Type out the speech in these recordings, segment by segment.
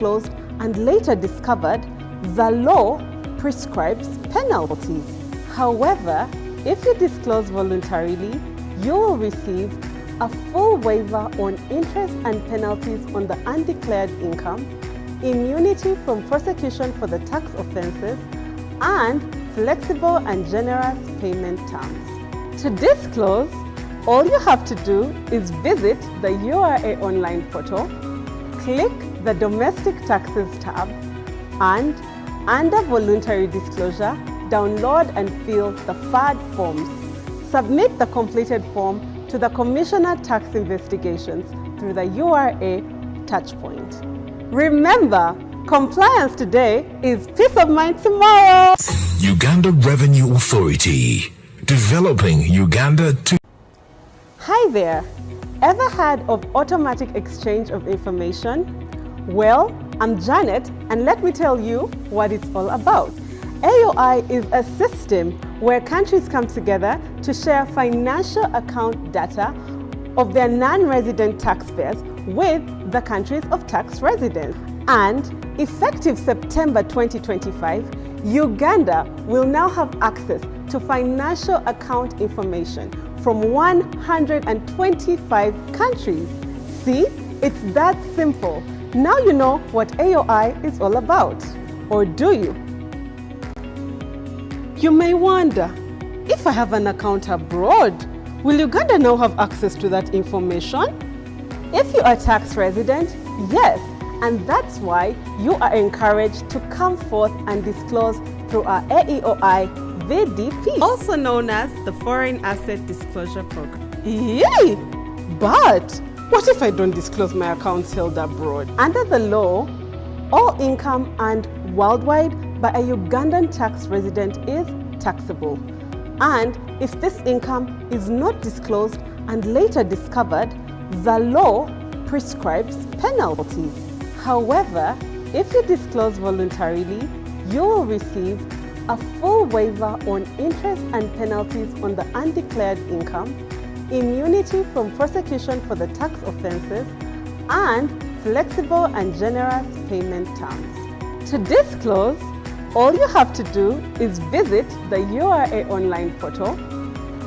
disclosed and later discovered, the law prescribes penalties. However, if you disclose voluntarily, you will receive a full waiver on interest and penalties on the undeclared income, immunity from prosecution for the tax offences, and flexible and generous payment terms. To disclose, all you have to do is visit the URA online portal, click the Domestic Taxes tab, and under Voluntary Disclosure, download and fill the FAD forms. Submit the completed form to the Commissioner Tax Investigations through the URA touchpoint. Remember, compliance today is peace of mind tomorrow. Uganda Revenue Authority, developing Uganda to... Hi there. Ever heard of automatic exchange of information? Well, I'm Janet, and let me tell you what it's all about. AOI is a system where countries come together to share financial account data of their non-resident taxpayers with the countries of tax residence. And effective September 2025, Uganda will now have access to financial account information from 125 countries. See, it's that simple. Now you know what AOI is all about. Or do you? You may wonder, if I have an account abroad, will Uganda now have access to that information? If you are a tax resident, yes, and that's why you are encouraged to come forth and disclose through our AEOI VDP, also known as the Foreign Asset Disclosure Program. Yay! But what if I don't disclose my accounts held abroad? Under the law, all income earned worldwide by a Ugandan tax resident is taxable. And if this income is not disclosed and later discovered, the law prescribes penalties. However, if you disclose voluntarily, you will receive a full waiver on interest and penalties on the undeclared income, immunity from prosecution for the tax offences, and flexible and generous payment terms. To disclose, all you have to do is visit the URA online portal,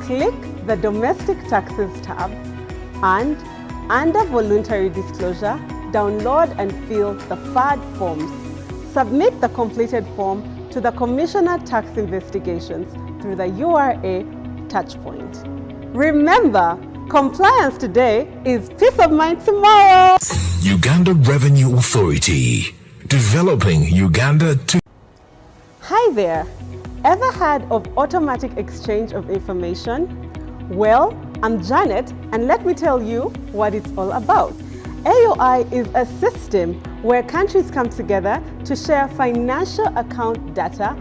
click the Domestic Taxes tab, and under Voluntary Disclosure, download and fill the FAD forms. Submit the completed form to the Commissioner Tax Investigations through the URA touchpoint. Remember, compliance today is peace of mind tomorrow. Uganda Revenue Authority, developing Uganda to... Hi there. Ever heard of automatic exchange of information? Well, I'm Janet, and let me tell you what it's all about. AOI is a system where countries come together to share financial account data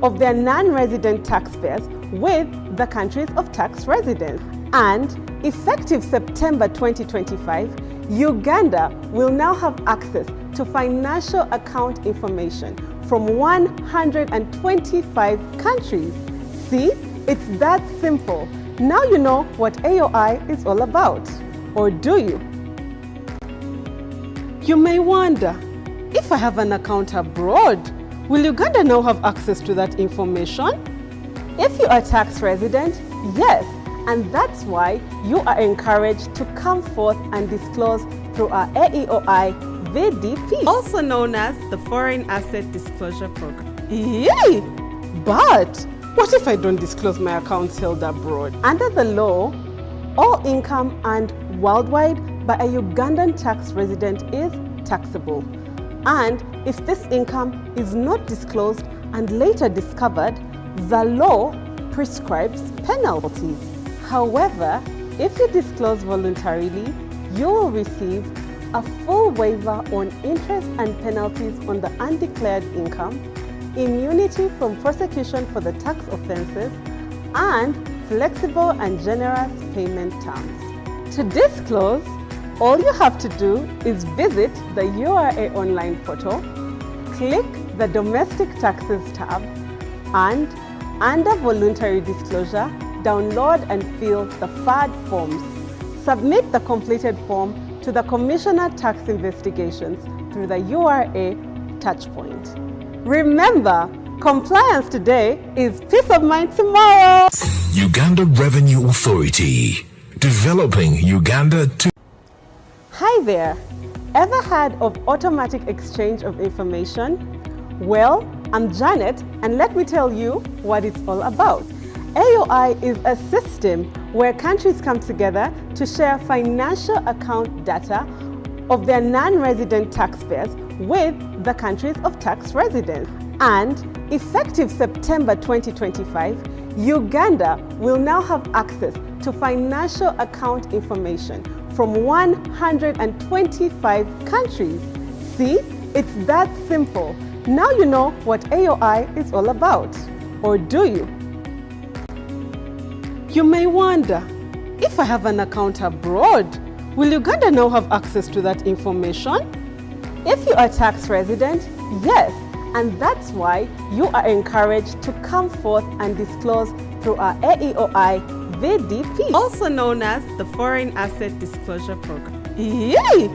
of their non-resident taxpayers with the countries of tax residence. And effective September 2025, Uganda will now have access to financial account information from 125 countries. See, it's that simple. Now you know what AOI is all about. Or do you? You may wonder, if I have an account abroad, will Uganda now have access to that information? If you are a tax resident, yes, and that's why you are encouraged to come forth and disclose through our AEOI VDP, also known as the Foreign Asset Disclosure Program. Yay! But what if I don't disclose my accounts held abroad? Under the law, all income earned worldwide by a Ugandan tax resident is taxable. And if this income is not disclosed and later discovered, the law prescribes penalties. However, if you disclose voluntarily, you will receive a full waiver on interest and penalties on the undeclared income, immunity from prosecution for the tax offences, and flexible and generous payment terms. To disclose, all you have to do is visit the URA online portal, click the Domestic Taxes tab, and under Voluntary Disclosure, download and fill the FAD forms. Submit the completed form to the Commissioner Tax Investigations through the URA touchpoint. Remember, compliance today is peace of mind tomorrow. Uganda Revenue Authority. Developing Uganda to... Hi there. Ever heard of automatic exchange of information? Well, I'm Janet, and let me tell you what it's all about. AOI is a system where countries come together to share financial account data of their non-resident taxpayers with the countries of tax residence. And effective September 2025, Uganda will now have access to financial account information from 125 countries. See, it's that simple. Now you know what AOI is all about. Or do you? You may wonder, if I have an account abroad, will Uganda now have access to that information? If you are a tax resident, yes, and that's why you are encouraged to come forth and disclose through our AEOI VDP, also known as the Foreign Asset Disclosure Program. Yay!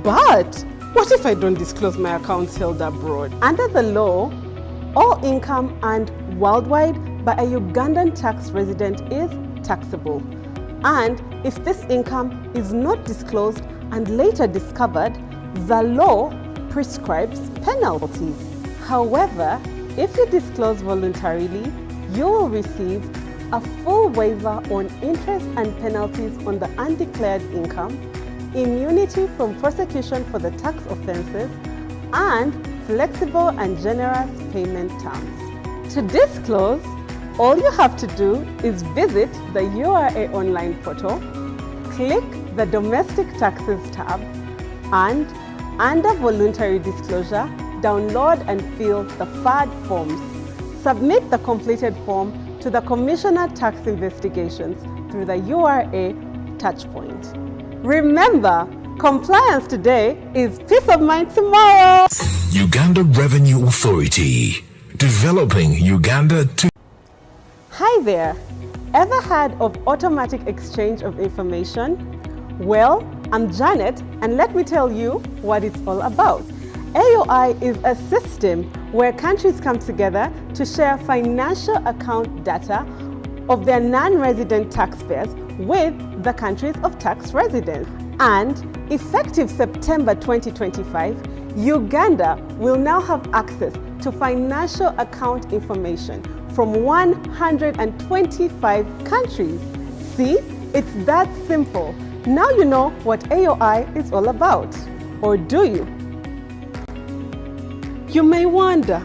But what if I don't disclose my accounts held abroad? Under the law, all income earned worldwide by a Ugandan tax resident is taxable. And if this income is not disclosed and later discovered, the law prescribes penalties. However, if you disclose voluntarily, you will receive a full waiver on interest and penalties on the undeclared income, immunity from prosecution for the tax offenses, and flexible and generous payment terms. To disclose, all you have to do is visit the URA online portal, click the Domestic Taxes tab, and under Voluntary Disclosure, download and fill the FAD forms. Submit the completed form to the Commissioner Tax Investigations through the URA touchpoint. Remember, compliance today is peace of mind tomorrow. Uganda Revenue Authority. Developing Uganda to... Hi there. Ever heard of automatic exchange of information? Well, I'm Janet, and let me tell you what it's all about. AOI is a system where countries come together to share financial account data of their non-resident taxpayers with the countries of tax residence. And effective September 2025, Uganda will now have access to financial account information from 125 countries. See, it's that simple. Now you know what AOI is all about. Or do you? You may wonder,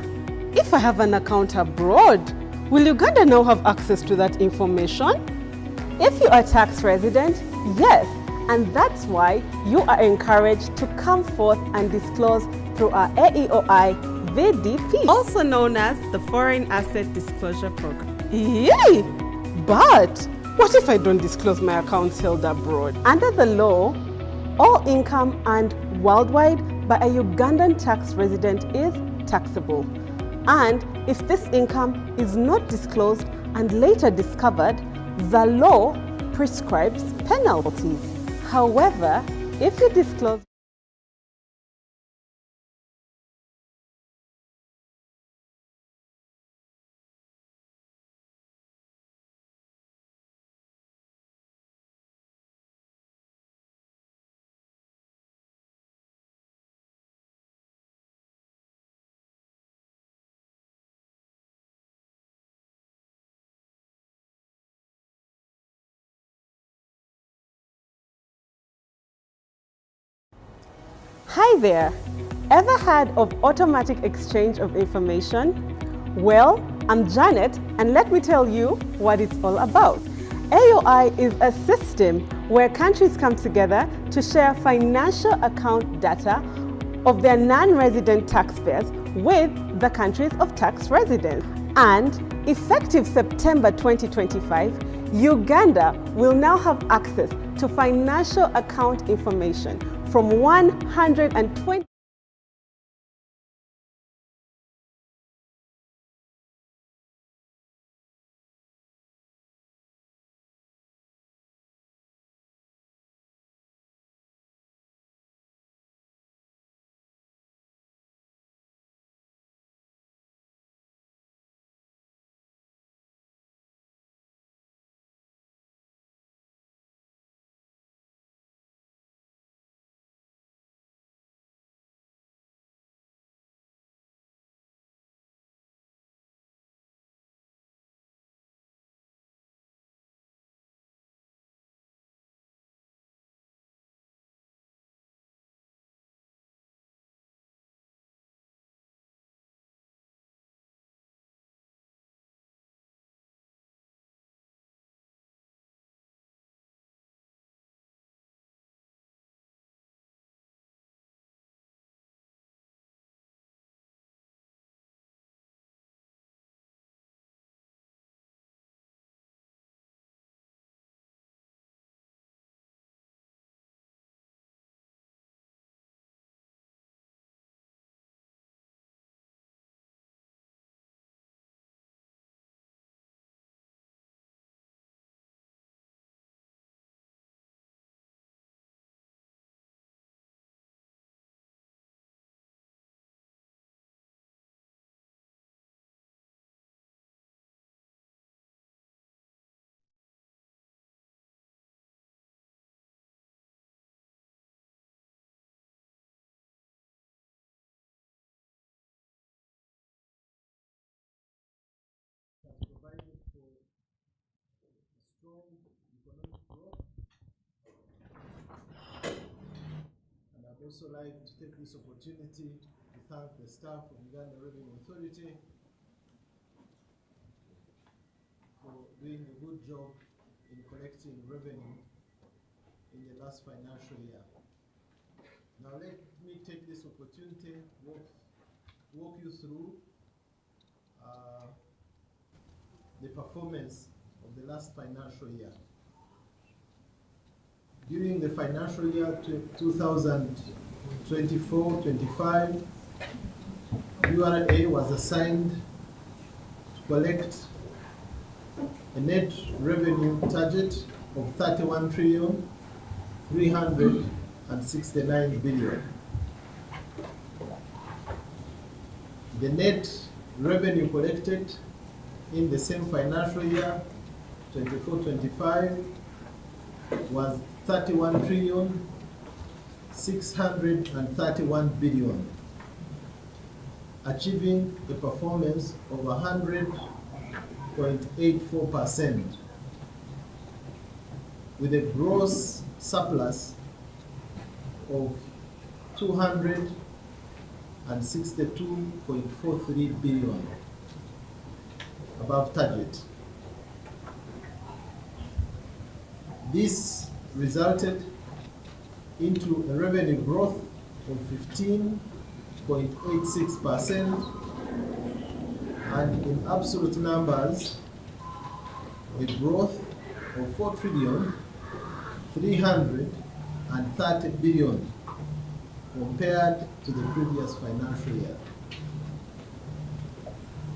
if I have an account abroad, will Uganda now have access to that information? If you are a tax resident, yes, and that's why you are encouraged to come forth and disclose through our AEOI VDP, also known as the Foreign Asset Disclosure Program. Yay! But what if I don't disclose my accounts held abroad? Under the law, all income earned worldwide by a Ugandan tax resident is taxable. And if this income is not disclosed and later discovered, the law prescribes penalties. However, if you disclose Hi there. Ever heard of automatic exchange of information? Well, I'm Janet, and let me tell you what it's all about. AOI is a system where countries come together to share financial account data of their non-resident taxpayers with the countries of tax residence. And effective September 2025, Uganda will now have access to financial account information from 120 strong economic growth. And I'd also like to take this opportunity to thank the staff of Uganda Revenue Authority for doing a good job in collecting revenue in the last financial year. Now let me take this opportunity to walk you through the performance of the last financial year. During the financial year 2024-25, URA was assigned to collect a net revenue target of 31,369 billion. The net revenue collected in the same financial year 24-25 was 31,631 billion, achieving a performance of 100.84%, with a gross surplus of 262.43 billion, above target. This resulted into a revenue growth of 15.86%, and in absolute numbers, a growth of 4,330 billion compared to the previous financial year.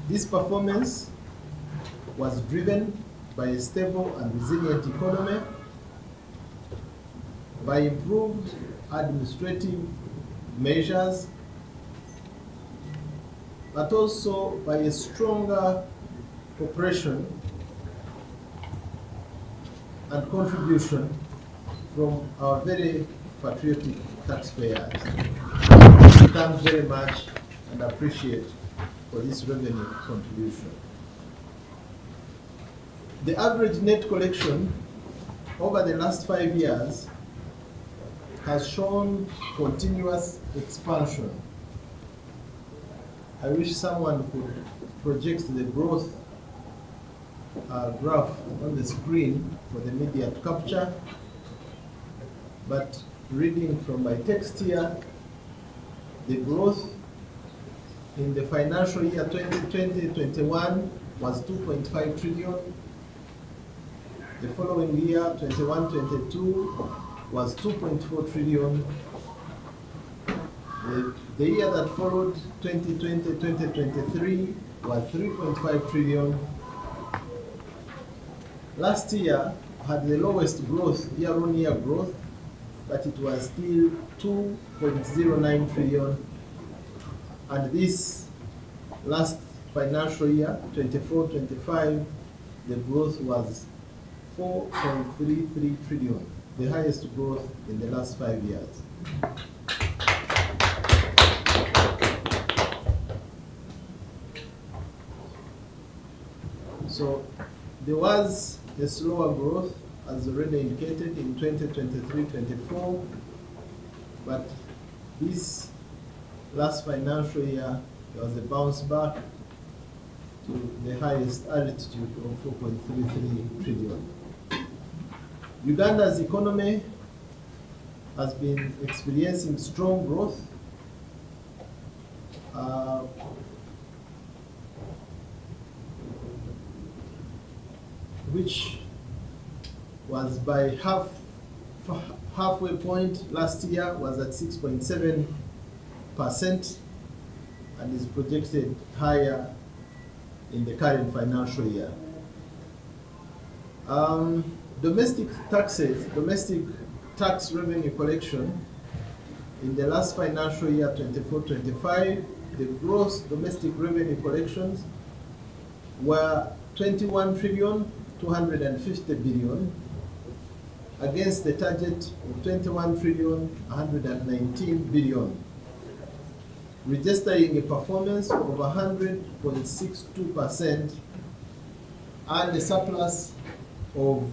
This performance was driven by a stable and resilient economy, by improved administrative measures, but also by a stronger cooperation and contribution from our very patriotic taxpayers. We thank very much and appreciate for this revenue contribution. The average net collection over the last 5 years has shown continuous expansion. I wish someone could project the growth graph on the screen for the media to capture, but reading from my text here, the growth in the financial year 2020-21 was 2.5 trillion. The following year, 21-22, was 2.4 trillion. The year that followed, 2020-2023, was 3.5 trillion. Last year had the lowest growth, year-on-year growth, but it was still 2.09 trillion. And this last financial year, 24-25, the growth was 4.33 trillion, the highest growth in the last 5 years. So there was a slower growth, as already indicated, in 2023-24, but this last financial year there was a bounce back to the highest altitude of 4.33 trillion. Uganda's economy has been experiencing strong growth, which was by halfway point last year was at 6.7% and is projected higher in the current financial year. Domestic tax revenue collection in the last financial year 24-25, the gross domestic revenue collections were 21,250 billion against the target of 21,119 billion, registering a performance of 100.62% and a surplus of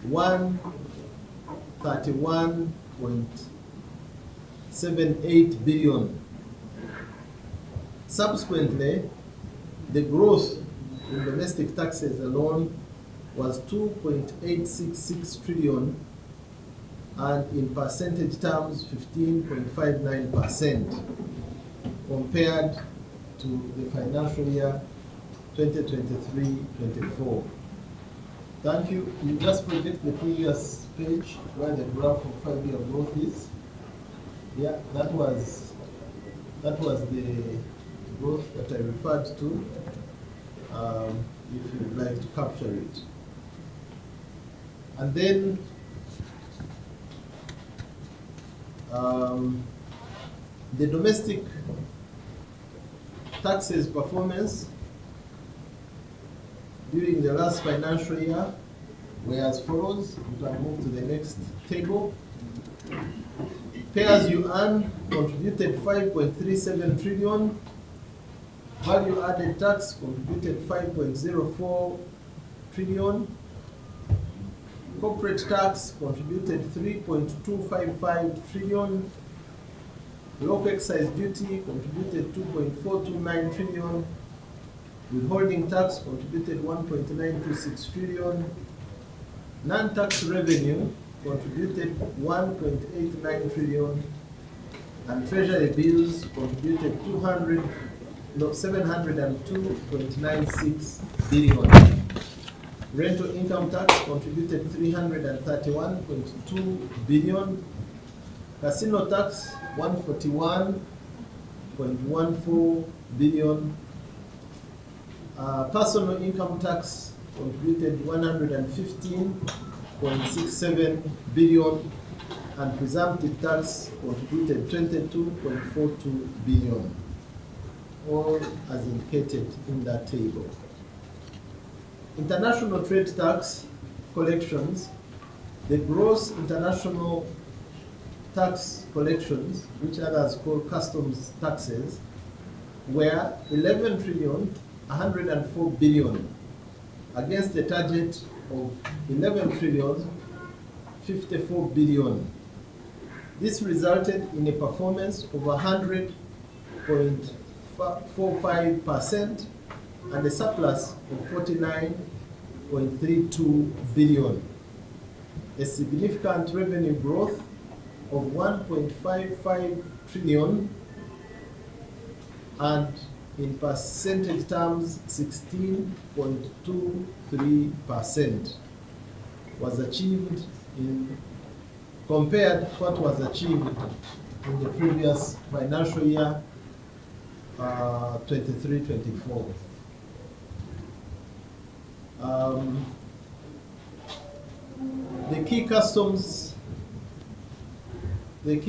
131.78 billion. Subsequently, the growth in domestic taxes alone was 2.866 trillion, and in percentage terms 15.59% compared to the financial year 2023-24. Thank you. You just project the previous page where the graph of 5-year growth is. Yeah, that was the growth that I referred to. If you'd like to capture it. And then the domestic taxes performance during the last financial year were as follows. We can move to the next table. Pay as you earn contributed 5.37 trillion. Value added tax contributed 5.04 trillion. Corporate tax contributed 3.255 trillion. Local excise duty contributed 2.429 trillion. Withholding tax contributed 1.926 trillion. Non-tax revenue contributed 1.89 trillion. And treasury bills contributed 702.96 billion. Rental income tax contributed 331.2 billion. Casino tax 141.14 billion. Personal income tax contributed 115.67 billion, and presumptive tax contributed 22.42 billion, all as indicated in that table. International trade tax collections, the gross international tax collections, which others call customs taxes, were 11 trillion 104 billion against a target of 11 trillion 54 billion. This resulted in a performance of 100.45% and a surplus of 49.32 billion. A significant revenue growth of 1.55 trillion, and in percentage terms 16.23% was achieved compared to what was achieved in the previous financial year 23-24. The key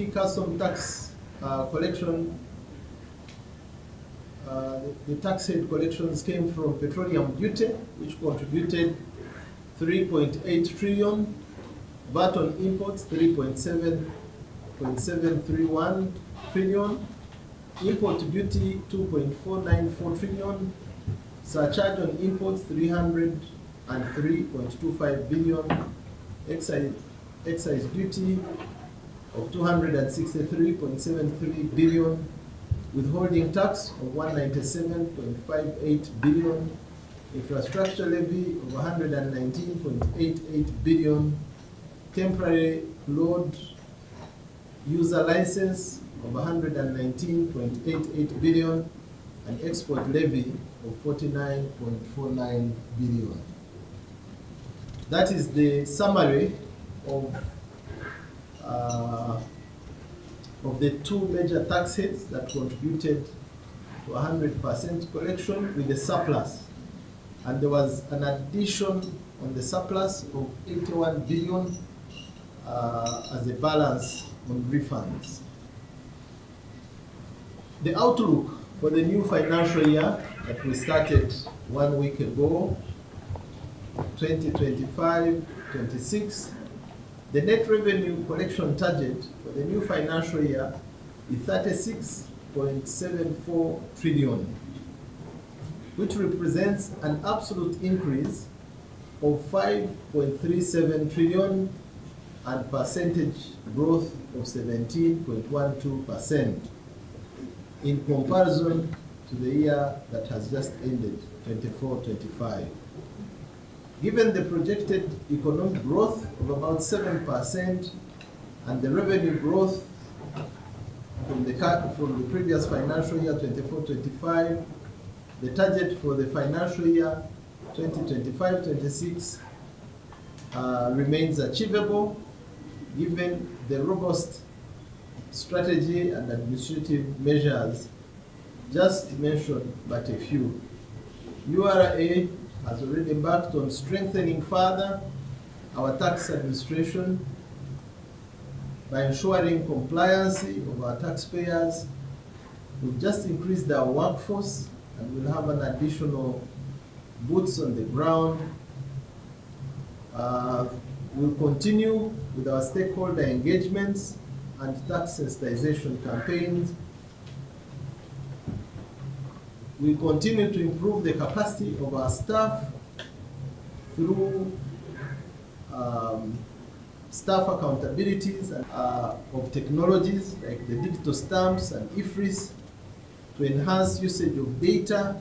custom tax collection, the tax head collections came from petroleum duty, which contributed 3.8 trillion, VAT on imports 3.731 trillion, import duty 2.494 trillion, surcharge on imports 303.25 billion, excise duty of 263.73 billion, withholding tax of 197.58 billion, infrastructure levy of 119.88 billion, temporary load user license of 119.88 billion, and export levy of 49.49 billion. That is the summary of the two major tax heads that contributed to 100% collection with a surplus. And there was an addition on the surplus of 81 billion as a balance on refunds. The outlook for the new financial year that we started 1 week ago, 2025-26, the net revenue collection target for the new financial year is 36.74 trillion, which represents an absolute increase of 5.37 trillion and percentage growth of 17.12% in comparison to the year that has just ended, 24-25. Given the projected economic growth of about 7% and the revenue growth from the previous financial year, 24-25, the target for the financial year 2025-26 remains achievable given the robust strategy and administrative measures just mentioned but a few. URA has already embarked on strengthening further our tax administration by ensuring compliance of our taxpayers. We've just increased our workforce and we'll have an additional boots on the ground. We'll continue with our stakeholder engagements and tax sensitization campaigns. We continue to improve the capacity of our staff through staff accountabilities of technologies like the digital stamps and IFRIS to enhance usage of data.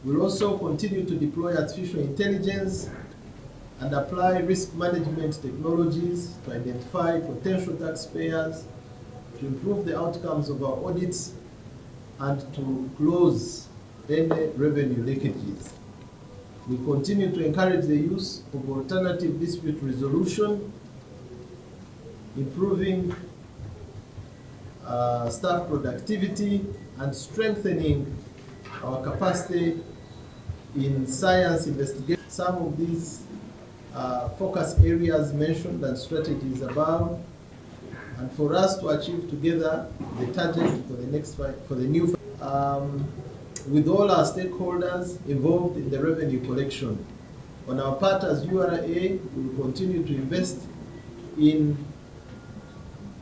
We'll also continue to deploy artificial intelligence and apply risk management technologies to identify potential taxpayers, to improve the outcomes of our audits, and to close any revenue leakages. We continue to encourage the use of alternative dispute resolution, improving staff productivity, and strengthening our capacity in science investigation. Some of these focus areas mentioned and strategies above, and for us to achieve together the target for the new with all our stakeholders involved in the revenue collection. On our part as URA, we will continue to invest in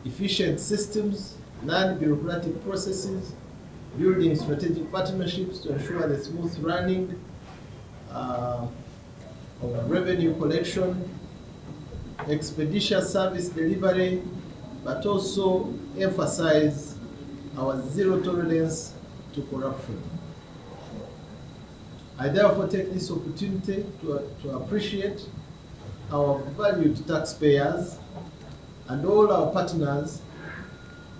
efficient systems, non-bureaucratic processes, building strategic partnerships to ensure the smooth running of revenue collection, expeditious service delivery, but also emphasize our zero tolerance to corruption. I therefore take this opportunity to appreciate our valued taxpayers and all our partners,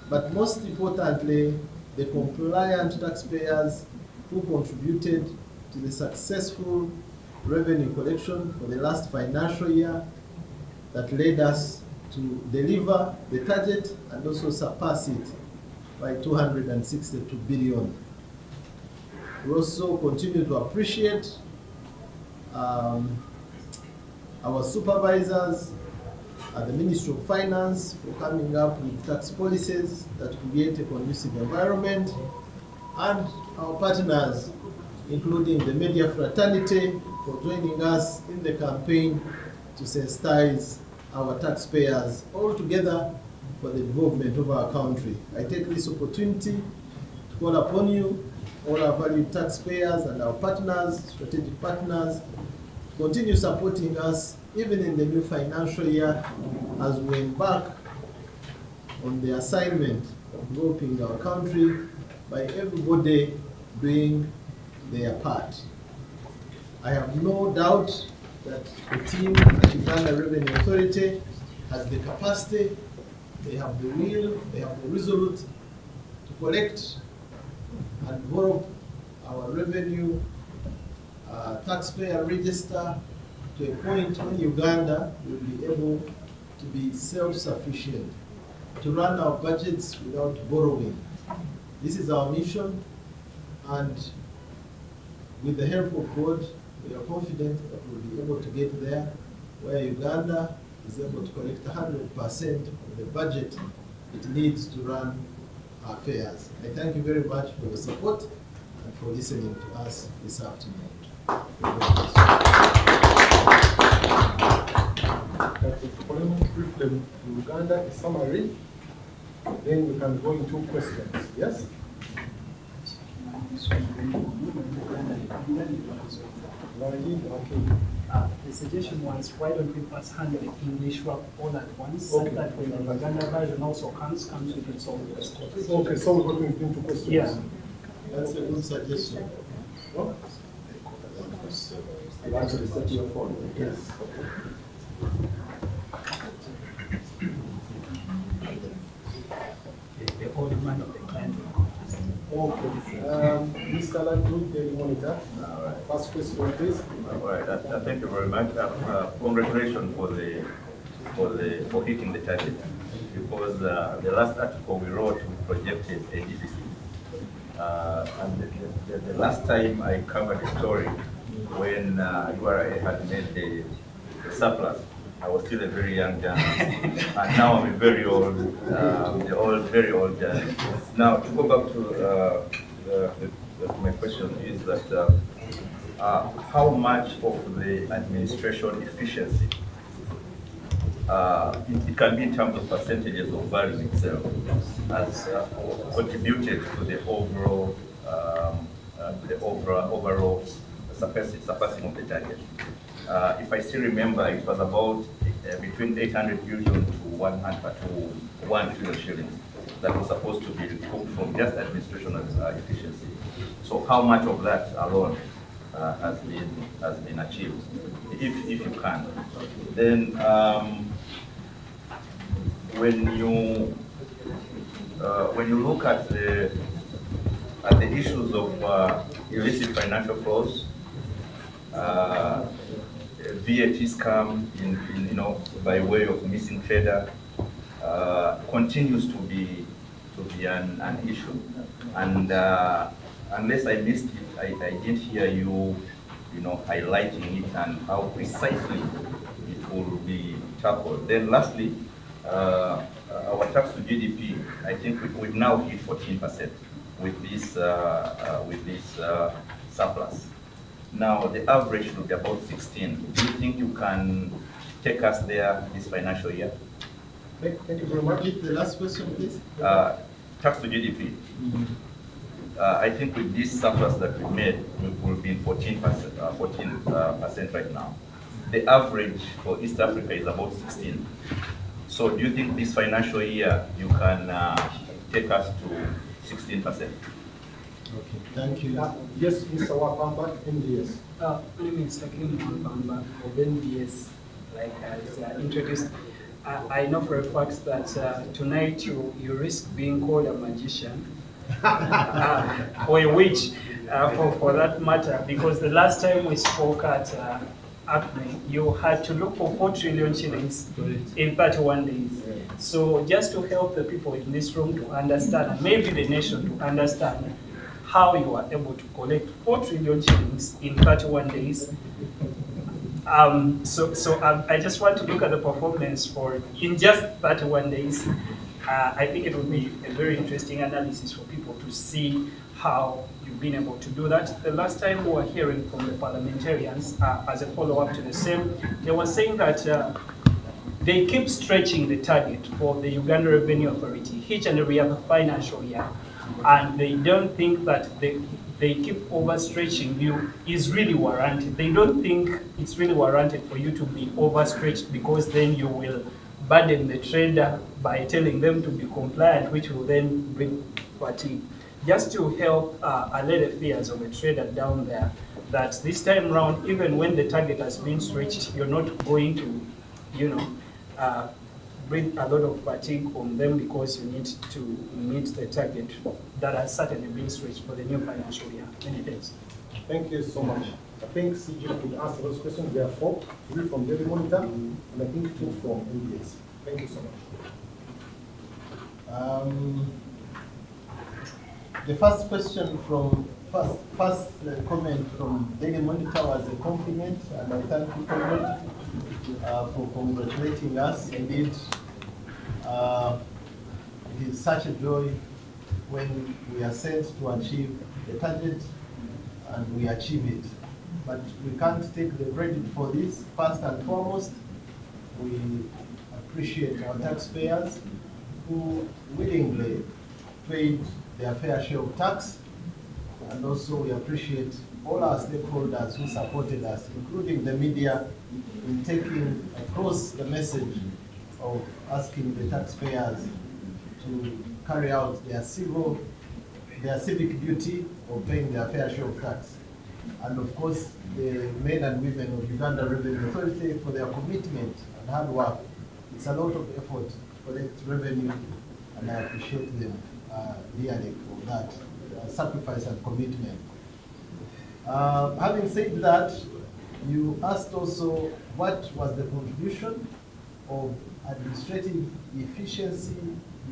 but most importantly, the compliant taxpayers who contributed to the successful revenue collection for the last financial year that led us to deliver the target and also surpass it by 262 billion. We also continue to appreciate our supervisors at the Ministry of Finance for coming up with tax policies that create a conducive environment, and our partners, including the media fraternity, for joining us in the campaign to sensitize our taxpayers all together for the development of our country. I take this opportunity to call upon you, all our valued taxpayers and our partners, strategic partners, to continue supporting us even in the new financial year as we embark on the assignment of developing our country by everybody doing their part. I have no doubt that the team at Uganda Revenue Authority has the capacity, they have the will, they have the resolute to collect and develop our revenue taxpayer register to a point when Uganda will be able to be self-sufficient, to run our budgets without borrowing. This is our mission, and with the help of God, we are confident that we'll be able to get there, where Uganda is able to collect 100% of the budget it needs to run our affairs. I thank you very much for your support and for listening to us this afternoon. Brief Uganda, a summary, then we can go into questions. Yes? Okay. The suggestion was, why don't we first handle the English work all at once, so Okay. that when the Uganda version also comes with its own questions. Okay, so we're going into questions. Yeah. That's a good suggestion. No? You actually set your phone. Yes. The old man of the client. Okay. Mr. Landru, Daily Monitor. First question, please. All right. Thank you very much. Congratulations for hitting the target, because the last article we wrote, we projected a deficit. And the last time I covered the story, when Ura had made the surplus, I was still a very young journalist, and now I'm a very old, very old journalist. Now, to go back to my question is that how much of the administration efficiency, it can be in terms of percentages of value itself, has contributed to the overall surpassing of the target. If I still remember, it was about between 800 billion to 1 trillion shillings that was supposed to be recouped from just administration efficiency. So how much of that alone has been achieved, if you can? Then when you look at the issues of illicit financial flows, VAT scam by way of missing trader continues to be an issue, and unless I missed it, I didn't hear you highlighting it and how precisely it will be tackled. Then lastly, our tax to GDP, I think we've now hit 14% with this surplus. Now the average should be about 16. Do you think you can take us there this financial year? Thank you very much. Repeat the last question, please. Tax to GDP. I think with this surplus that we made, we will be in 14% right now. The average for East Africa is about 16. So do you think this financial year you can take us to 16%? Okay, thank you. Yes, Mr. Wapamba, NDS. My name is Takim Mwambamba of NBS, like as introduced. I know for a fact that tonight you risk being called a magician or a witch for that matter, because the last time we spoke at ACME, you had to look for 4 trillion shillings in 31 days. So just to help the people in this room to understand, and maybe the nation to understand, how you are able to collect 4 trillion shillings in 31 days. I just want to look at the performance for in just 31 days. I think it will be a very interesting analysis for people to see how you've been able to do that. The last time we were hearing from the parliamentarians, as a follow-up to the same, they were saying that they keep stretching the target for the Uganda Revenue Authority each and every other financial year. And they don't think that they keep overstretching you is really warranted. They don't think it's really warranted for you to be overstretched, because then you will burden the trader by telling them to be compliant, which will then bring fatigue. Just to help allay the fears of a trader down there, that this time around, even when the target has been stretched, you're not going to, bring a lot of fatigue on them, because you need to meet the target that has certainly been stretched for the new financial year. Many thanks. Thank you so much. I think CG could answer those questions. There are 4, 3 from Daily Monitor, and I think 2 from NBS. Thank you so much. The first question first comment from Daily Monitor was a compliment, and I thank you, comrade, for congratulating us. Indeed, it is such a joy when we are sent to achieve the target and we achieve it. But we can't take the credit for this. First and foremost, we appreciate our taxpayers who willingly paid their fair share of tax, and also we appreciate all our stakeholders who supported us, including the media, in taking across the message of asking the taxpayers to carry out their civic duty of paying their fair share of tax. And of course, the men and women of Uganda Revenue Authority for their commitment and hard work. It's a lot of effort to collect revenue, and I appreciate them dearly for that sacrifice and commitment. Having said that, you asked also what was the contribution of administrative efficiency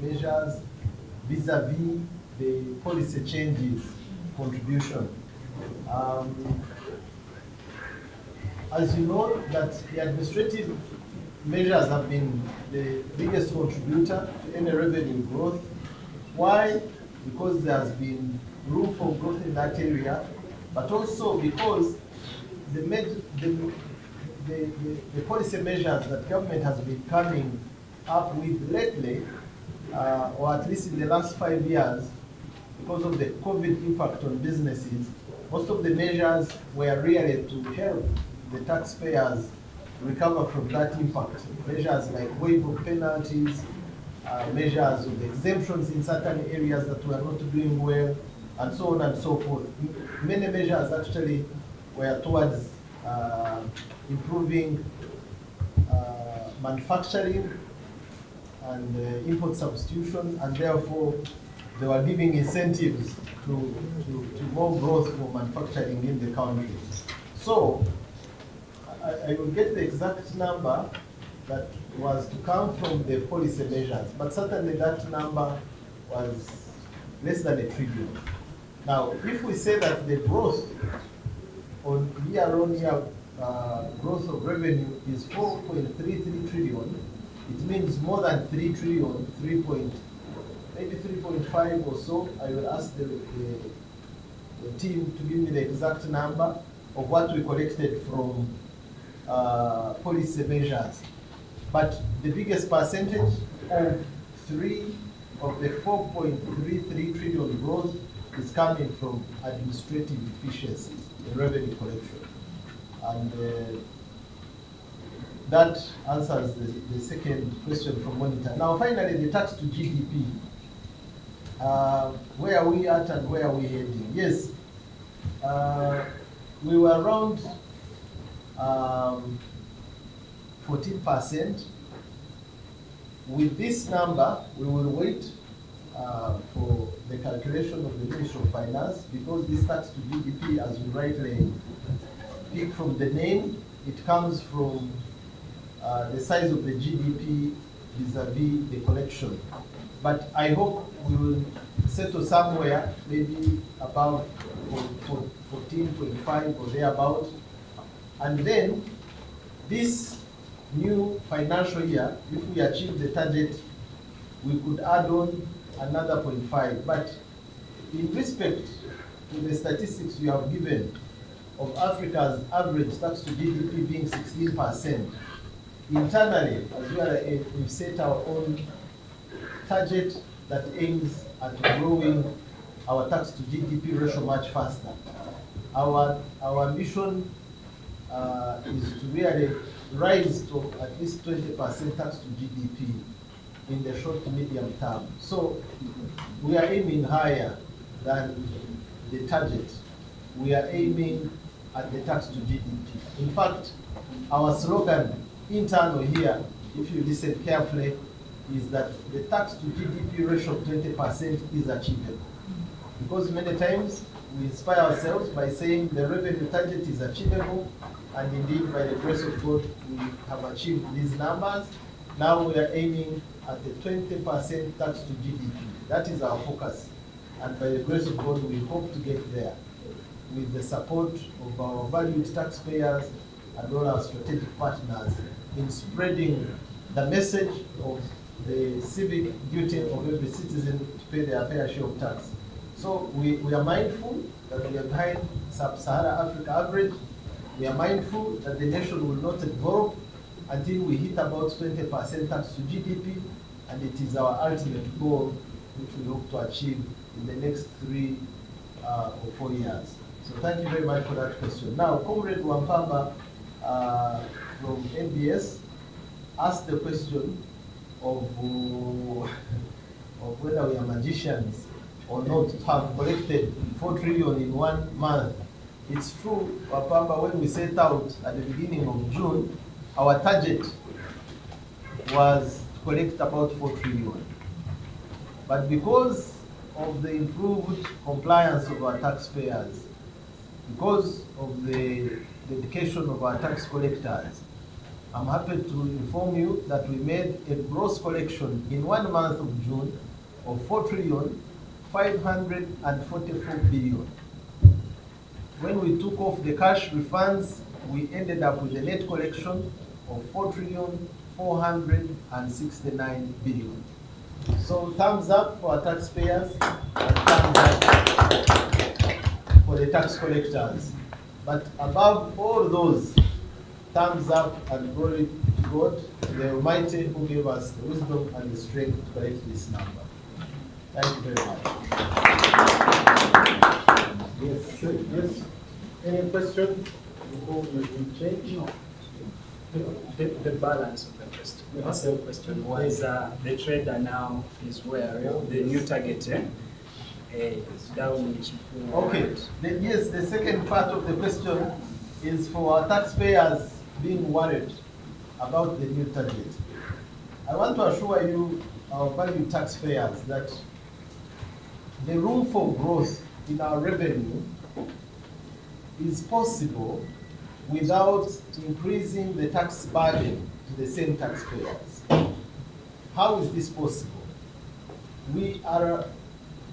measures vis-a-vis the policy changes contribution. As you know, that the administrative measures have been the biggest contributor to any revenue growth. Why? Because there has been room for growth in that area, but also because the policy measures that government has been coming up with lately, or at least in the last 5 years, because of the COVID impact on businesses, most of the measures were really to help the taxpayers recover from that impact. Measures like waive of penalties, measures of exemptions in certain areas that were not doing well, and so on and so forth. Many measures actually were towards improving manufacturing and import substitution, and therefore they were giving incentives to more growth for manufacturing in the country. So I will get the exact number that was to come from the policy measures, but certainly that number was less than $1 trillion. Now, if we say that the growth on year-on-year growth of revenue is 4.33 trillion, it means more than 3 trillion, maybe 3.5 or so. I will ask the team to give me the exact number of what we collected from policy measures. But the biggest percentage of the 4.33 trillion growth is coming from administrative efficiencies in revenue collection. And that answers the second question from Monitor. Now finally, the tax to GDP. Where are we at and where are we heading? Yes, we were around 14%. With this number, we will wait for the calculation of the Ministry of Finance, because this tax to GDP, as you rightly pick from the name, it comes from the size of the GDP vis-a-vis the collection. But I hope we will settle somewhere, maybe about 14.5 or thereabout. And then this new financial year, if we achieve the target, we could add on another 0.5. But in respect to the statistics you have given of Africa's average tax to GDP being 16%, internally, as well, we've set our own target that aims at growing our tax to GDP ratio much faster. Our ambition is to really rise to at least 20% tax to GDP in the short to medium term. So we are aiming higher than the target. We are aiming at the tax to GDP. In fact, our slogan internal here, if you listen carefully, is that the tax to GDP ratio of 20% is achievable. Because many times we inspire ourselves by saying the revenue target is achievable, and indeed by the grace of God we have achieved these numbers. Now we are aiming at the 20% tax to GDP. That is our focus, and by the grace of God we hope to get there with the support of our valued taxpayers and all our strategic partners in spreading the message of the civic duty of every citizen to pay their fair share of tax. So we are mindful that we are behind Sub-Saharan Africa average. We are mindful that the nation will not evolve until we hit about 20% tax to GDP, and it is our ultimate goal, which we hope to achieve in the next 3 or 4 years. So thank you very much for that question. Now, Comrade Wampamba from NBS asked the question of whether we are magicians or not to have collected 4 trillion in 1 month. It's true, Wampamba, when we set out at the beginning of June, our target was to collect about 4 trillion. But because of the improved compliance of our taxpayers, because of the dedication of our tax collectors, I'm happy to inform you that we made a gross collection in 1 month of June of 4 trillion 544 billion. When we took off the cash refunds, we ended up with a net collection of 4 trillion 469 billion. So thumbs up for our taxpayers and thumbs up for the tax collectors. But above all those, thumbs up and glory to God, the Almighty, who gave us the wisdom and the strength to collect this number. Thank you very much. Yes, sure. Yes. Any question before we change? No. The balance of the question. The same question was the trader now is where the new target down. Okay. Yes, the second part of the question is for our taxpayers being worried about the new target. I want to assure you, our valued taxpayers, that the room for growth in our revenue is possible without increasing the tax burden to the same taxpayers. How is this possible? We are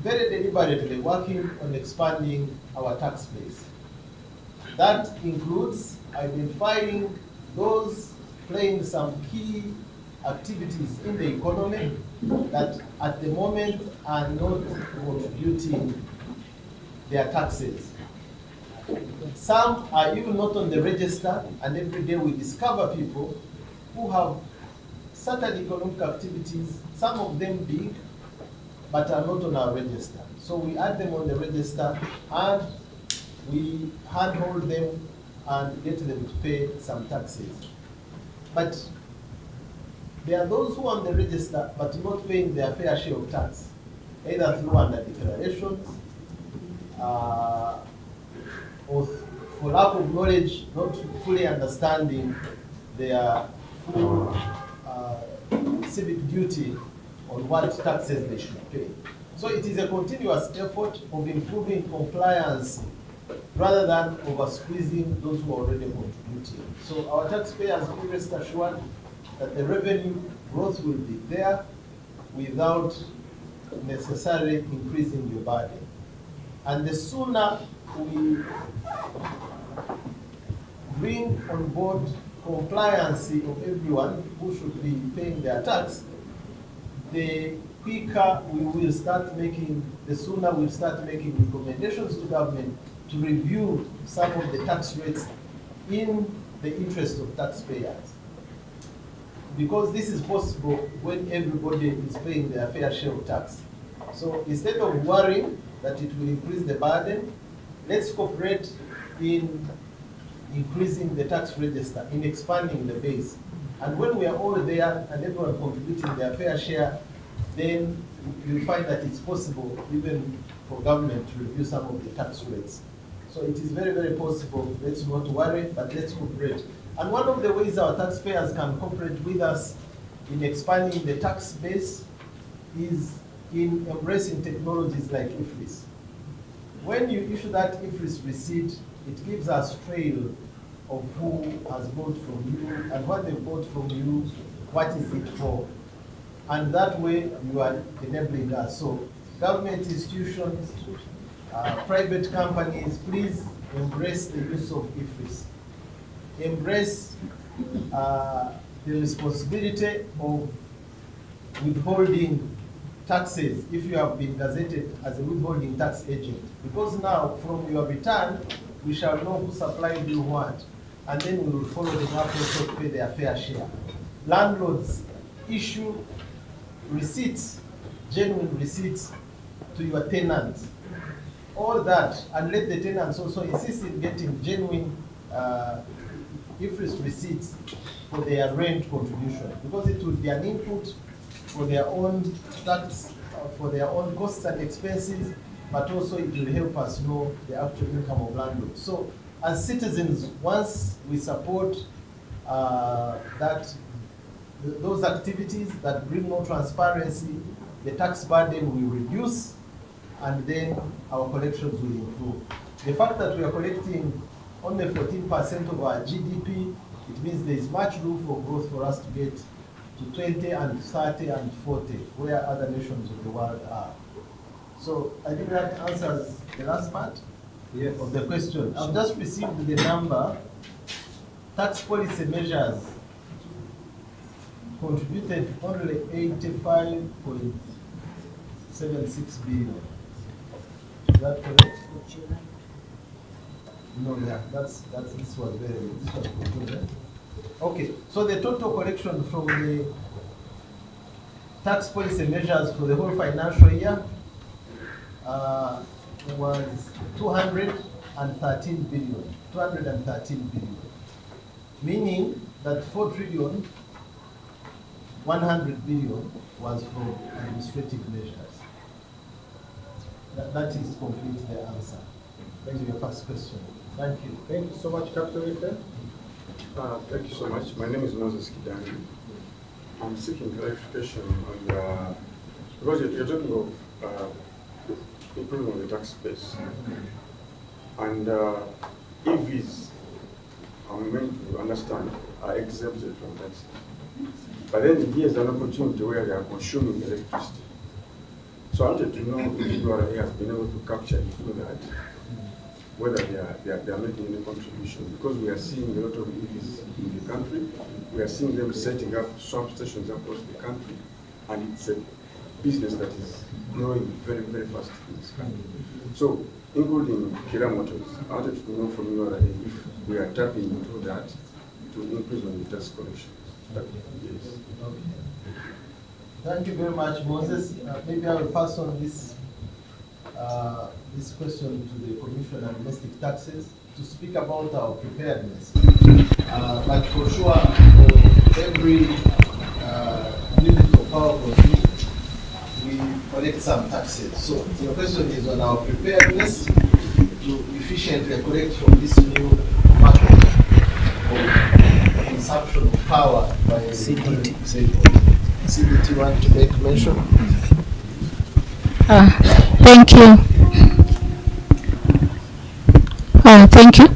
very deliberately working on expanding our tax base. That includes identifying those playing some key activities in the economy that at the moment are not contributing their taxes. Some are even not on the register, and every day we discover people who have certain economic activities, some of them big, but are not on our register. So we add them on the register and we handhold them and get them to pay some taxes. But there are those who are on the register but not paying their fair share of tax, either through under declarations, or for lack of knowledge, not fully understanding their full civic duty on what taxes they should pay. So it is a continuous effort of improving compliance rather than over squeezing those who are already contributing. So our taxpayers be rest assured that the revenue growth will be there without necessarily increasing your burden. And the sooner we bring on board compliance of everyone who should be paying their tax, the quicker we will start making, the sooner we'll start making recommendations to government to review some of the tax rates in the interest of taxpayers. Because this is possible when everybody is paying their fair share of tax. So instead of worrying that it will increase the burden, let's cooperate in increasing the tax register, in expanding the base. And when we are all there and everyone contributing their fair share, then you'll find that it's possible even for government to review some of the tax rates. So it is very, very possible. Let's not worry, but let's cooperate. And one of the ways our taxpayers can cooperate with us in expanding the tax base is in embracing technologies like IFRIS. When you issue that IFRIS receipt, it gives us trail of who has bought from you and what they bought from you, what is it for. And that way you are enabling us. So government institutions, private companies, please embrace the use of IFRIS. Embrace the responsibility of withholding taxes if you have been gazetted as a withholding tax agent. Because now, from your return, we shall know who supplied you what, and then we will follow them up also to pay their fair share. Landlords, issue receipts, genuine receipts to your tenants. all that and let the tenants also insist in getting genuine IFRS receipts for their rent contribution, because it will be an input for their own tax, for their own costs and expenses, but also it will help us know the actual income of landlords. So as citizens, once we support those activities that bring more transparency, the tax burden will reduce, and then our collections will improve. The fact that we are collecting only 14% of our GDP, it means there is much room for growth for us to get to 20 and 30 and 40, where other nations of the world are. So I think that answers the last part of the question. I've just received the number. Tax policy measures contributed only 85.76 billion. Is that correct? No, yeah, this was concluded. Okay, so the total collection from the tax policy measures for the whole financial year was 213 billion, meaning that 4 trillion 100 billion was from administrative measures. That is complete the answer. Thank you, your first question. Thank you. Thank you so much, Captain Ife. Thank you so much. My name is Moses Kidani. I'm seeking clarification on because you're talking of improving on the tax base. And EVs, I'm meant to understand, are exempted from tax. But then here's an opportunity where they are consuming electricity. So I wanted to know if Ura has been able to capture into that, whether they are making any contribution, because we are seeing a lot of EVs in the country. We are seeing them setting up swap stations across the country, and it's a business that is growing very, very fast in this country. So, including Kira Motors, I wanted to know from you if we are tapping into that to increase on the tax collection. Yes. Okay. Thank you very much, Moses. Maybe I will pass on this question to the Commission on Domestic Taxes to speak about our preparedness. But for sure, for every unit of power consumed, we collect some taxes. So your question is on our preparedness to efficiently collect from this new market of consumption of power by CDT. CDT want to make mention? Thank you. Thank you.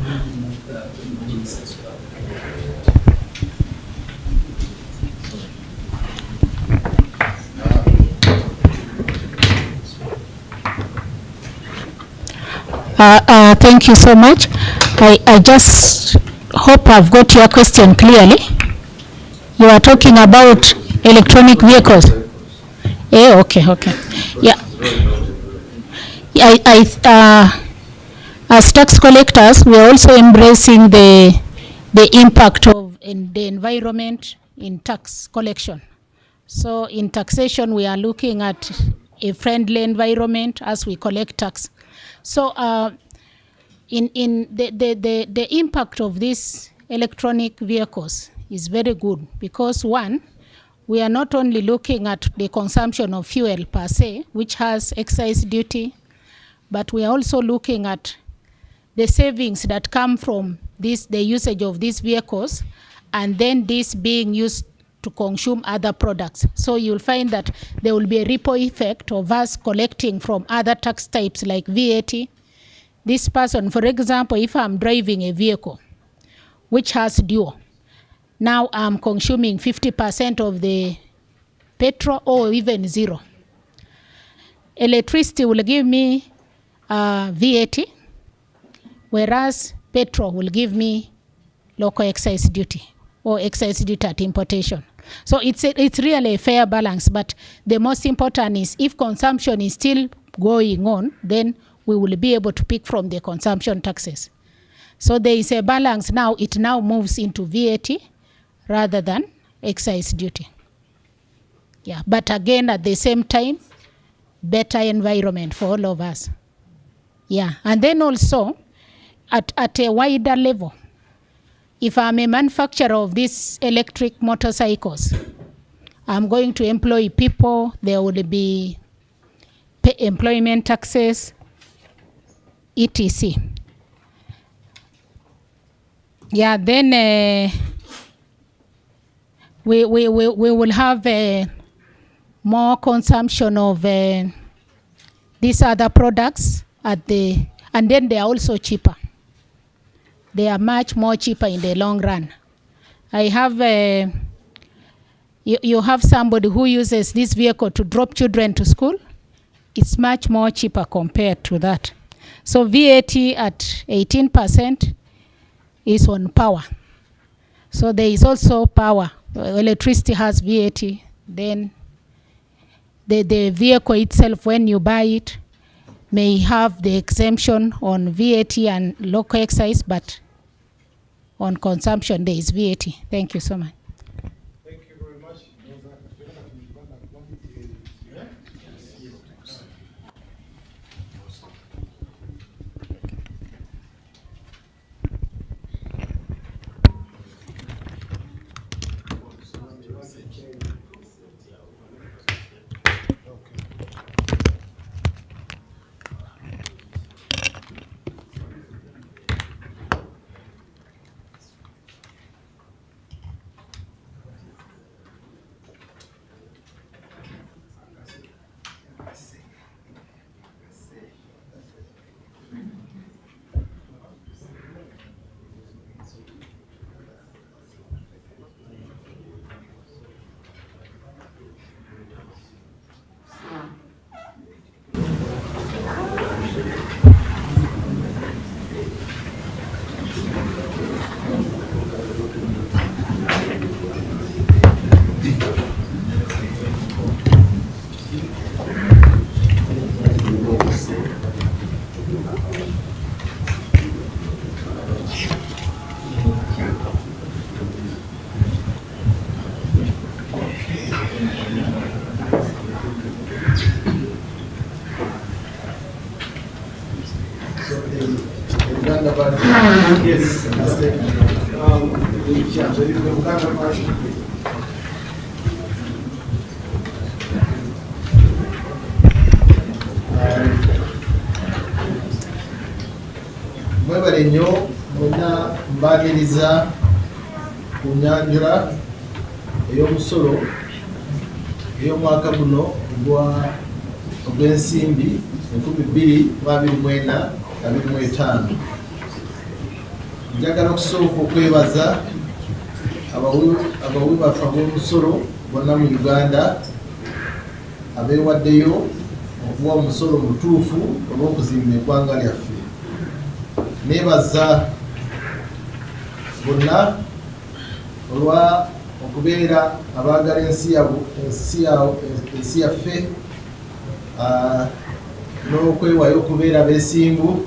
Thank you so much. I just hope I've got your question clearly. You are talking about electronic vehicles. Okay. Yeah. As tax collectors, we are also embracing the impact of the environment in tax collection. So in taxation, we are looking at a friendly environment as we collect tax. So in the impact of these electronic vehicles is very good, because one, we are not only looking at the consumption of fuel per se, which has excise duty, but we are also looking at the savings that come from the usage of these vehicles, and then this being used to consume other products. So you'll find that there will be a ripple effect of us collecting from other tax types like VAT. This person, for example, if I'm driving a vehicle which has dual, now I'm consuming 50% of the petrol or even zero. Electricity will give me VAT, whereas petrol will give me local excise duty or excise duty at importation. So it's really a fair balance, but the most important is if consumption is still going on, then we will be able to pick from the consumption taxes. So there is a balance now. It now moves into VAT rather than excise duty. Yeah, but again, at the same time, better environment for all of us. Yeah, and then also at a wider level, if I'm a manufacturer of these electric motorcycles, I'm going to employ people, there will be employment taxes, etc. Yeah, then we will have more consumption of these other products and then they are also cheaper. They are much more cheaper in the long run. I have you have somebody who uses this vehicle to drop children to school. It's much more cheaper compared to that. So VAT at 18% is on power. So there is also power. Electricity has VAT. Then the vehicle itself, when you buy it, may have the exemption on VAT and local excise, but on consumption there is VAT. Thank you so much. Thank you very much. Yes, mwebale nnyo mwenna mbaaniriza ku nyanjula ey'omusolo ey'omwaka guno ogw'ensimbi 2024-2025. Njagala okusooka okwebaza abawi baffe ab'omusolo bonna mu Uganda abeewaddeyo okuwa omusolo mutuufu olw'okuzimba eggwanga lyaffe. Neebaza bonna olwa okubeera abaagala ensi yaffe n'okwewaayo okubeera beesimbu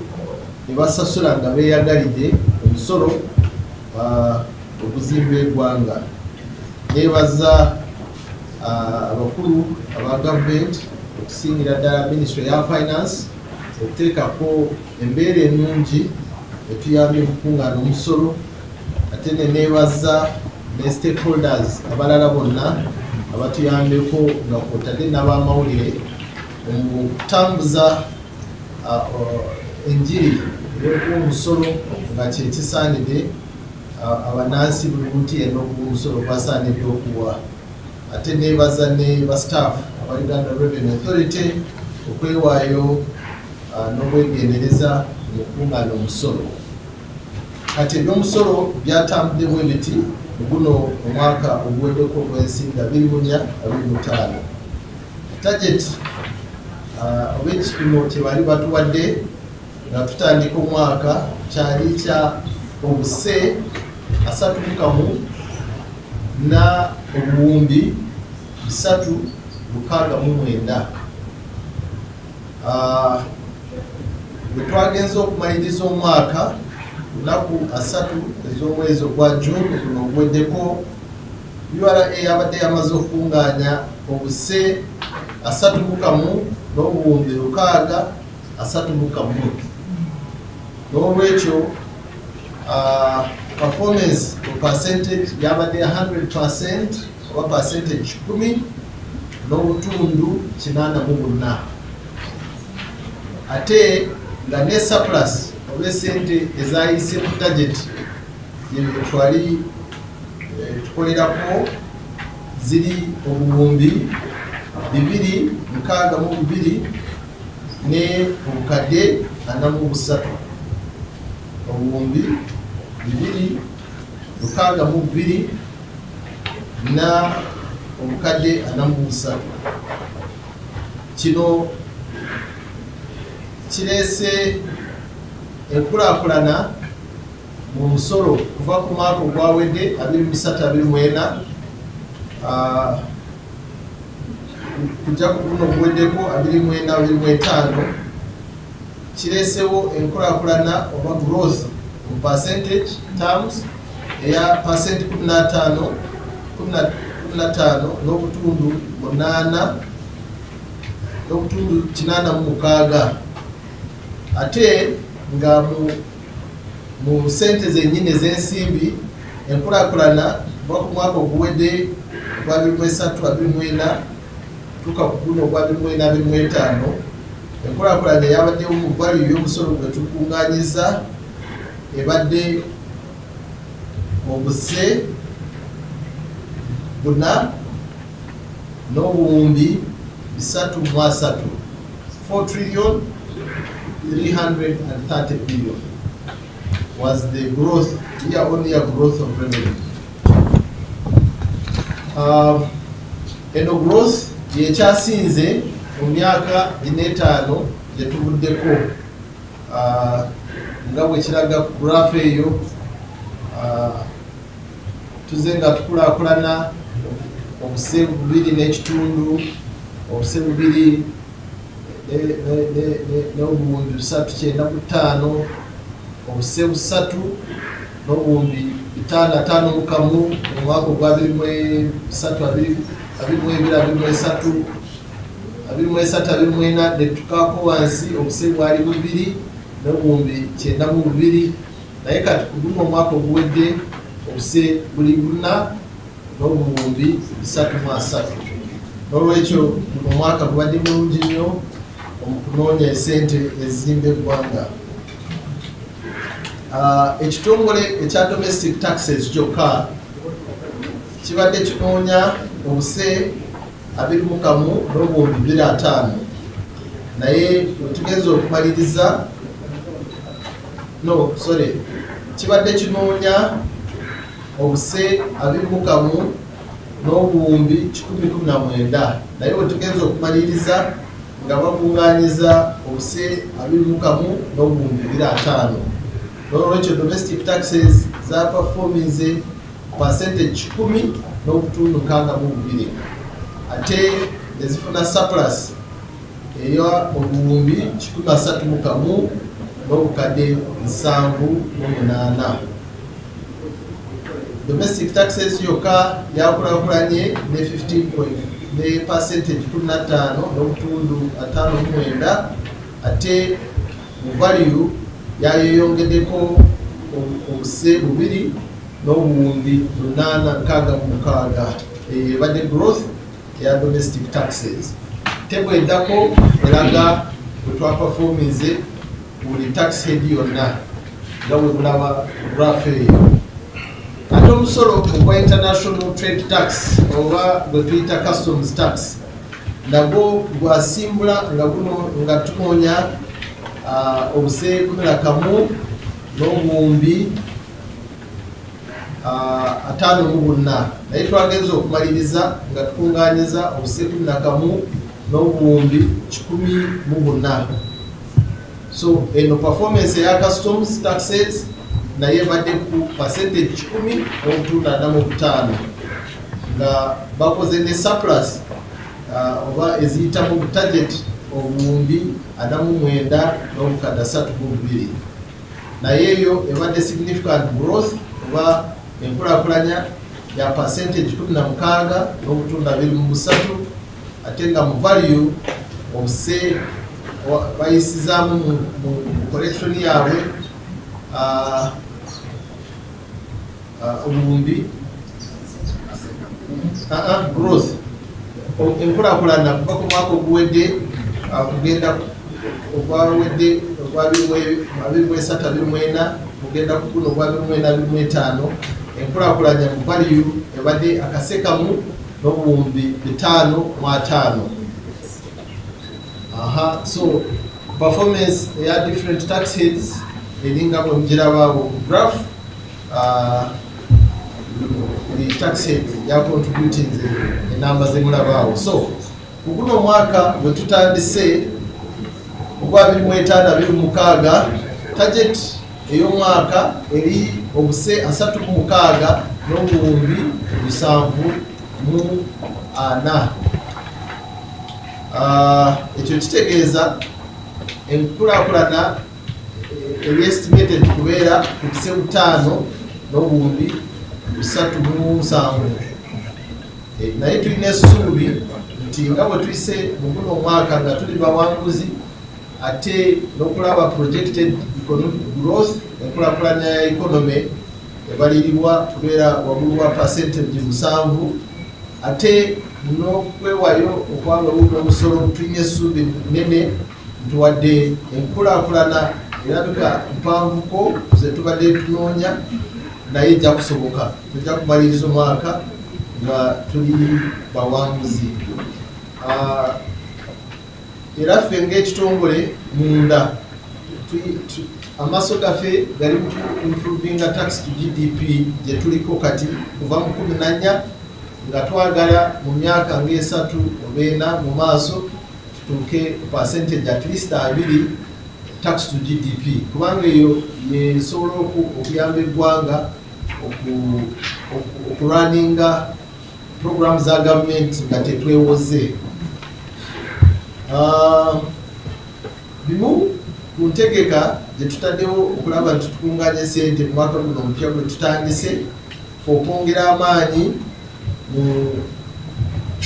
ne basasula nga beeyagalidde omusolo okuzimba eggwanga. Neebaza abakulu aba gavumenti okusingira ddala Ministry ya Finance okuteekako embeera ennungi etuyambye okukungaana omusolo, ate ne neebaza ne stakeholders abalala bonna abatuyambeko nga kwotadde n'abamawulire mu kutambuza enjiri y'okuwa omusolo nga kyekisaanidde abanansi buli muntu yenna okuwa omusolo gwasaanidde okuwa. Ate neebaza ne bastaff aba Uganda Revenue Authority okwewaayo n'obwegendereza mu kukungaana omusolo. Kati eby'omusolo byatambudde bwe biti guno omwaka oguweddeko ogw'ensimbi 2024-2025. Target oba ekipimo kye bali batuwadde nga tutandika omwaka kyali kya obuse 3,369. Bwe twagenza okumaliriza omwaka lunaku 3 ez'omwezi ogwa June guno oguweddeko, URA yabadde yamaze okukungaanya obuse 3,631. n'olwekyo performance percentage yabadde 100% oba percentage 10 n'obutundu 84 ate nga ne surplus oba esente ezayise mu budget twali tukolerako ziri obuwumbi 262 ne obukadde 43 obuwumbi 262 na obukadde 43 kino kireese enkulaakulana mu musolo kuva ku mwaka ogwawedde 23-24 kujja ku guno oguweddeko 24-25 kireesewo enkulaakulana oba growth mu percentage terms eya percent 15 n'obutundu 8 n'obutundu 86 ate nga mu sente zennyini ez'ensimbi enkulaakulana kuva ku mwaka oguwedde ogwa 23-24 tuka ku guno ogwa 24-25 enkulaakulana yabaddewo mu value y'omusolo gwe tukungaanyiza ebadde obuse 4 n'obuwumbi 330 4,330 billion was the growth, year-on-year growth of revenue. Eno growth yekyasinze mu myaka 4 gye tuvuddeko nga bwe kiraga ku graph eyo tuze nga tukulaakulana obuse 2.5 obuse 2 n'obuwumbi 395 obuse 3 n'obuwumbi 551 mu mwaka ogwa 23-24 ne tukaako wansi obuse bwali 2 n'obuwumbi 92 naye kati ku guno omwaka oguwedde obuse buli 4 n'obuwumbi 33 n'olwekyo guno omwaka gubadde mulungi nnyo okunoonya esente ezizimba eggwanga. Ekitongole ekya domestic taxes kyokka kibadde kinoonya obuse 21 n'obuwumbi 25 naye wetugenza okumaliriza kibadde kinoonya obuse 21 n'obuwumbi 119 naye wetugenza okumaliriza nga bakungaanyiza obuse 21 n'obuwumbi 25 n'olwekyo domestic taxes za performinze percentage 10 n'obutundu 62 ate ezifuna surplus eya obuwumbi 131 n'obukadde 78. Domestic taxes yokka yakulaakulanye ne 15 ne percentage 15 n'obutundu 59 ate mu value yayeyongeddeko obuse 2 n'obuwumbi 866 ebadde growth ya domestic taxes. Table eddako eraga bwe twaperforminze buli tax head yonna nga bwe mulaba graph eyo. Ate omusolo ogwa international trade tax oba gwe tuyita customs tax nagwo gwasimbula nga guno nga tunoonya obuse 11 n'obuwumbi 54 naye twagenza okumaliriza nga tukungaanyiza obuse 11 n'obuwumbi 14. So eno performance ya customs taxes naye badde ku percentage 10 n'obutundu 45 nga bakoze ne surplus oba eziyita mu budget obuwumbi 49 n'obukadde 32 naye eyo ebadde significant growth oba enkulaakulanya ya percentage 16 n'obutundu 23 ate nga mu value obuse bayisizaamu mu collection yaabwe obuwumbi growth enkulakulana kuva ku mwaka oguwedde kugenda ogwawedde ogwa 2023-2024 kugenda ku guno ogwa 2024-2025 enkulakulanya mu value ebadde akasekamu n'obuwumbi 5.5. So performance ya different tax heads eringa bwe mugirabaawo graph. The tax head ya contributing the numbers zemulabaawo. So kuguno mwaka bwe tutandise ogwa 2025-2026 target ey'omwaka eri obuse 36 n'obuwumbi 704. Ekyo kitegeeza enkulaakulana eri estimated kubeera ku buse 5 n'obuwumbi 307. Naye tulina essuubi nti nga bwe tuyise mu guno omwaka nga tuli bawanguzi ate n'okulaba projected economic growth enkulaakulanya ya economy ebalirirwa kubeera waggulu wa percentage 7 ate n'okwewayo okwangawuka omusolo tulina essuubi nene ntuwadde enkulaakulana erabika mpanvuko ze tubadde tunoonya naye ejja kusoboka tujja kumaliriza omwaka nga tuli bawanguzi. Era ffe ng'ekitongole munda amaaso gaffe gali mu improvinga tax to GDP gye tuliko kati kuva mu 14 nga twagala mu myaka nga 3 oba 4 mu maaso tutuuke percentage at least 2 tax to GDP kubanga eyo yesobola okuyamba eggwanga okurunninga program za gavumenti nga tetwewoze. Bimu ku ntegeka gye tutaddewo okulaba nti tukunganya sente mu mwaka guno omupya gwe tutandise okwongera amaanyi mu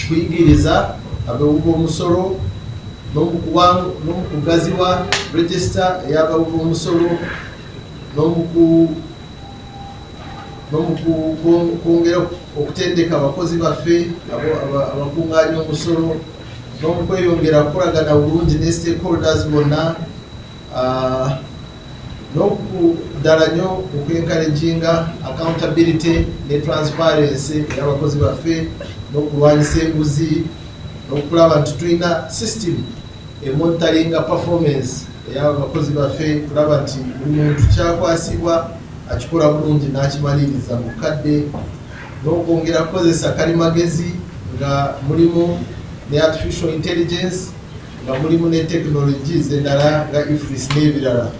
kuyigiriza abawuga omusolo n'omukugaziwa register ey'abawuga omusolo n'omukwongera okutendeka abakozi baffe abakunganya omusolo n'omukweyongera kukolagana bulungi ne stakeholders bonna n'okudala nnyo okwencouraginga accountability ne transparency ey'abakozi baffe n'okulwanyisa enguzi n'okulaba nti tulina system emonitoringa performance ey'abakozi baffe kulaba nti buli muntu kyakwasibwa akikola bulungi n'akimaliriza mu kadde n'okwongera kukozesa kalimagezi nga mulimu ne artificial intelligence nga mulimu ne technologies endala nga ifris n'ebirala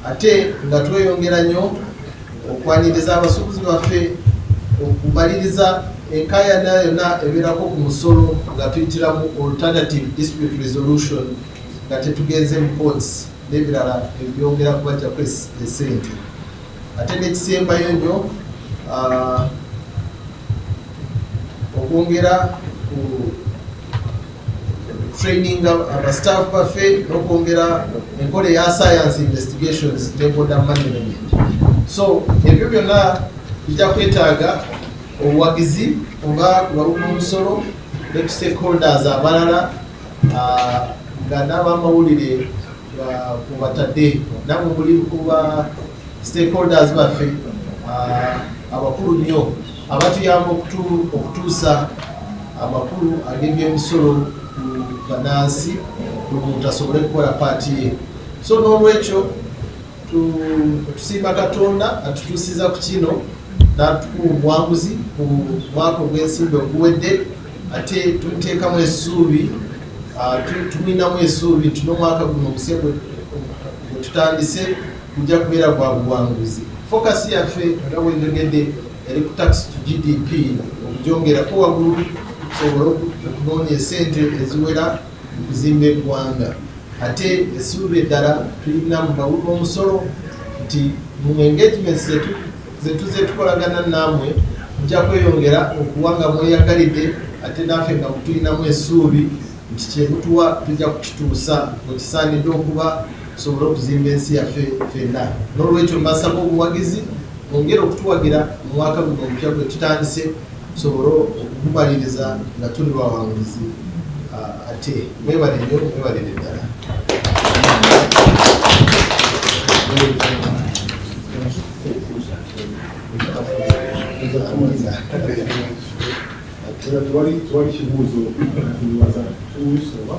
ate nga tweyongera nnyo okwaniriza abasuubuzi baffe okumaliriza enkayana yonna ebeerako ku musolo nga tuyitiramu alternative dispute resolution nga tetugenze mu courts n'ebirala ebyongera kubajjako esente ate n'ekisembayo nnyo okwongera ku training abastaff baffe n'okwongera enkola eya science investigations ne border management. So ebyo byonna bijja kwetaaga obuwagizi oba kubawuga omusolo ne stakeholders abalala nga n'abamawulire kubatadde namwe muli kuba stakeholders baffe abakulu nnyo abatuyamba okutuusa amakulu ag'ebyemisolo ku banansi buli muntu asobole kukola paati ye. So n'olwekyo tusiima Katonda atutuusiza ku kino n'atukuwa obuwanguzi ku mwaka ogw'ensimbi oguwedde ate tuteekamu essuubi tulinamu essuubi nti n'omwaka guno omuse gwe tutandise kujja kubeera gwa buwanguzi. Focus yaffe nga bwendegedde eri ku tax to GDP okugyongerako waggulu tusobole okunoonya esente eziwera mu kuzimba eggwanga ate essuubi eddala tulina mu bawuga omusolo nti mu engagements zetuze tukolagana nammwe mujja kweyongera okuwa nga mweyagalidde ate naffe nga mutulinamu essuubi nti kyemutuwa tujja kukituusa bwe kisaanidde okuba tusobole okuzimba ensi yaffe ffenna. N'olwekyo mbasaba obuwagizi, mwongere okutuwagira mu mwaka guno omupya gwe tutandise, tusobole okugumaliriza nga tuli bawanguzi ate. Mwebale nnyo, mwebalire ddala. Tuwali kibuuzo tuliwaza tusoba.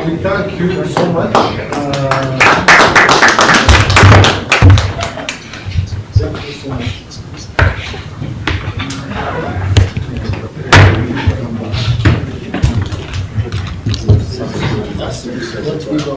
We thank you so much. Thank you so much.